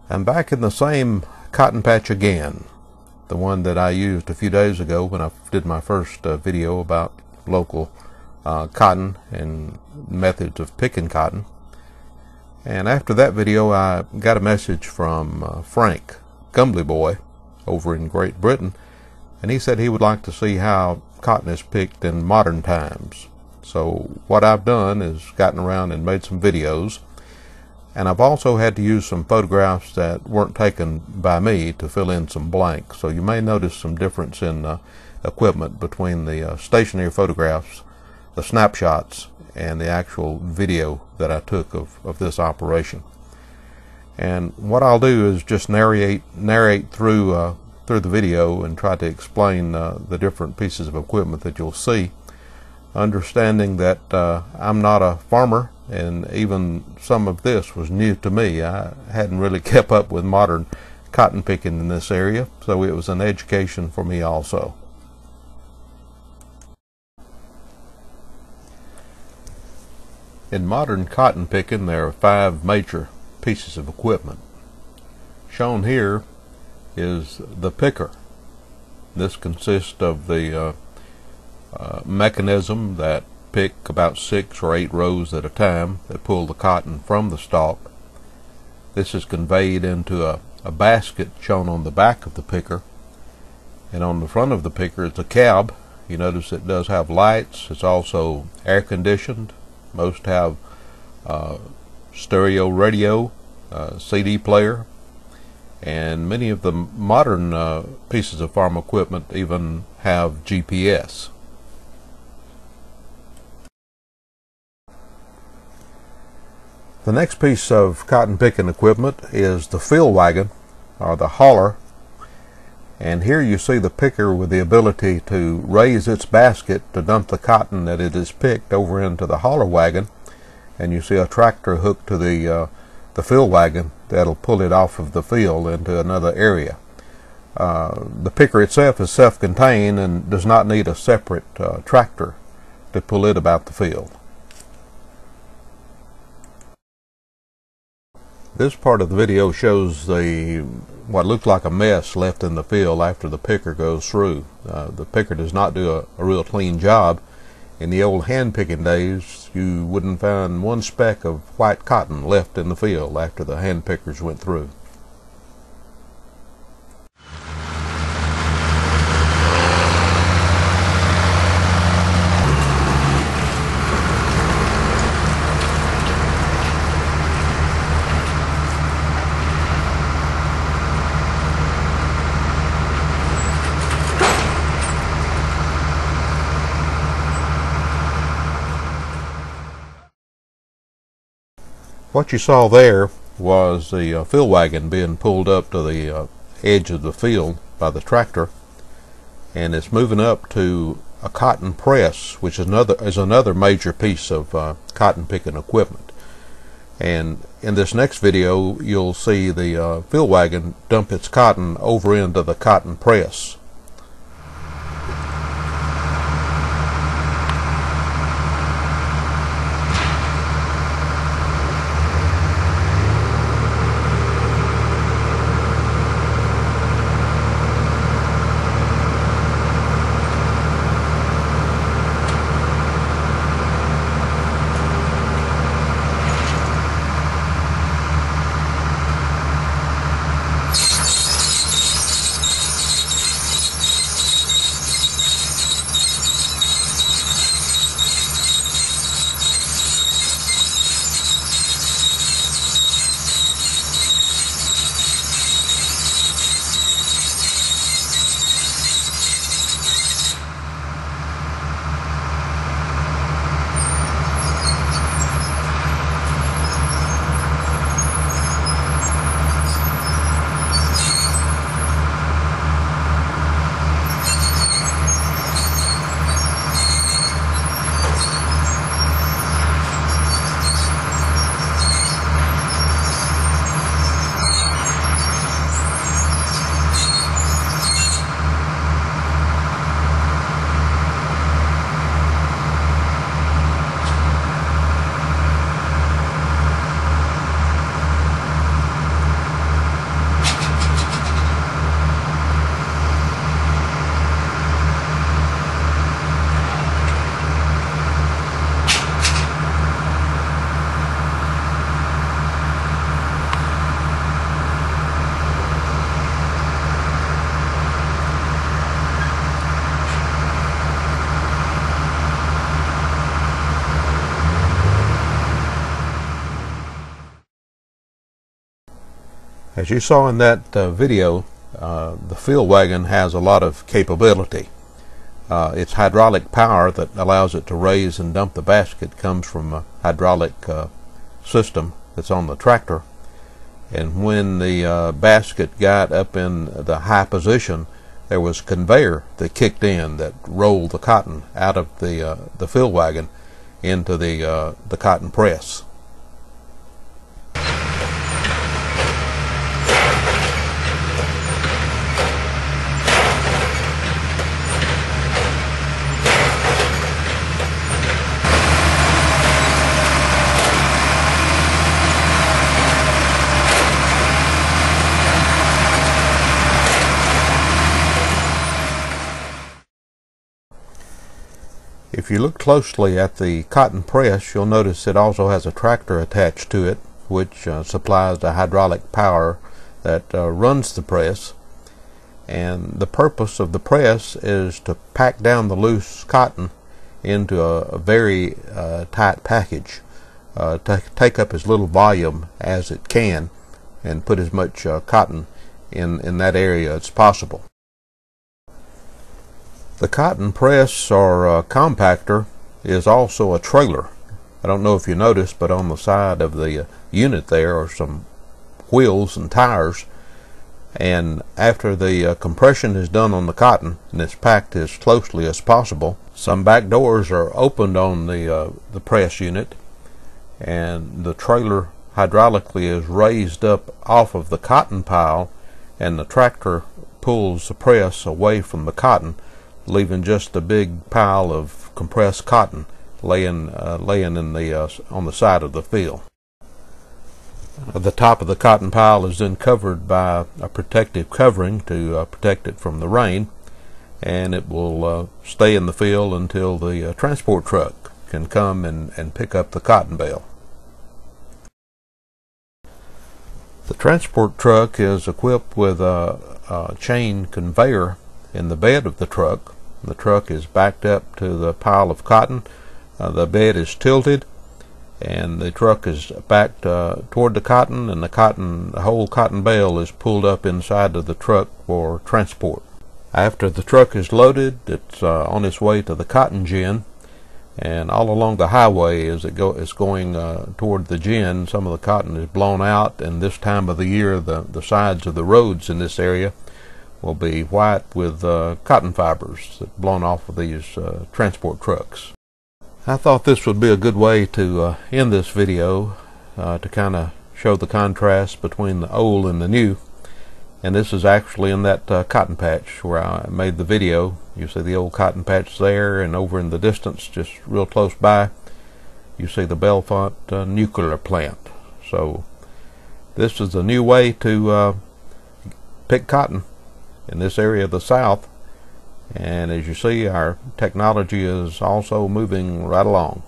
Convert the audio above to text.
I'm back in the same cotton patch again, the one that I used a few days ago when I did my first video about local cotton and methods of picking cotton. And after that video, I got a message from Frank, gumleyboy, over in Great Britain, and he said he would like to see how cotton is picked in modern times. So what I've done is gotten around and made some videos, and I've also had to use some photographs that weren't taken by me to fill in some blanks. So you may notice some difference in equipment between the stationary photographs, the snapshots, and the actual video that I took of this operation. And what I'll do is just narrate through the video and try to explain the different pieces of equipment that you'll see, understanding that I'm not a farmer, and even some of this was new to me. I hadn't really kept up with modern cotton picking in this area, so it was an education for me also. In modern cotton picking, there are 5 major pieces of equipment. Shown here is the picker. This consists of the mechanism that pick about 6 or 8 rows at a time that pull the cotton from the stalk. This is conveyed into a basket shown on the back of the picker, and on the front of the picker is a cab. You notice it does have lights. It's also air conditioned. Most have stereo radio, CD player, and many of the modern pieces of farm equipment even have GPS. The next piece of cotton picking equipment is the field wagon, or the hauler, and here you see the picker with the ability to raise its basket to dump the cotton that it has picked over into the hauler wagon, and you see a tractor hooked to the field wagon that'll pull it off of the field into another area. The picker itself is self-contained and does not need a separate tractor to pull it about the field. This part of the video shows what looks like a mess left in the field after the picker goes through. The picker does not do a real clean job. In the old hand picking days, you wouldn't find one speck of white cotton left in the field after the hand pickers went through. What you saw there was the field wagon being pulled up to the edge of the field by the tractor, and it's moving up to a cotton press, which is another major piece of cotton picking equipment. And in this next video, you'll see the field wagon dump its cotton over into the cotton press. As you saw in that video, the field wagon has a lot of capability. Its hydraulic power that allows it to raise and dump the basket comes from a hydraulic system that's on the tractor. And when the basket got up in the high position, there was a conveyor that kicked in that rolled the cotton out of the field wagon into the cotton press. If you look closely at the cotton press, you'll notice it also has a tractor attached to it, which supplies the hydraulic power that runs the press. And the purpose of the press is to pack down the loose cotton into a very tight package, to take up as little volume as it can and put as much cotton in that area as possible. The cotton press or compactor is also a trailer. I don't know if you noticed, but on the side of the unit there are some wheels and tires. And after the compression is done on the cotton and it's packed as closely as possible, some back doors are opened on the press unit, and the trailer hydraulically is raised up off of the cotton pile, and the tractor pulls the press away from the cotton, leaving just a big pile of compressed cotton laying in on the side of the field. The top of the cotton pile is then covered by a protective covering to protect it from the rain, and it will stay in the field until the transport truck can come and pick up the cotton bale. The transport truck is equipped with a chain conveyor in the bed of the truck. The truck is backed up to the pile of cotton. The bed is tilted, and the truck is backed toward the cotton, and the whole cotton bale is pulled up inside of the truck for transport. After the truck is loaded, it's on its way to the cotton gin, and all along the highway as it's going toward the gin, some of the cotton is blown out, and this time of the year the sides of the roads in this area will be white with cotton fibers that blown off of these transport trucks. I thought this would be a good way to end this video, to kind of show the contrast between the old and the new. And this is actually in that cotton patch where I made the video. You see the old cotton patch there, and over in the distance, just real close by, you see the Bellefonte nuclear plant. So this is the new way to pick cotton in this area of the South, and as you see, our technology is also moving right along.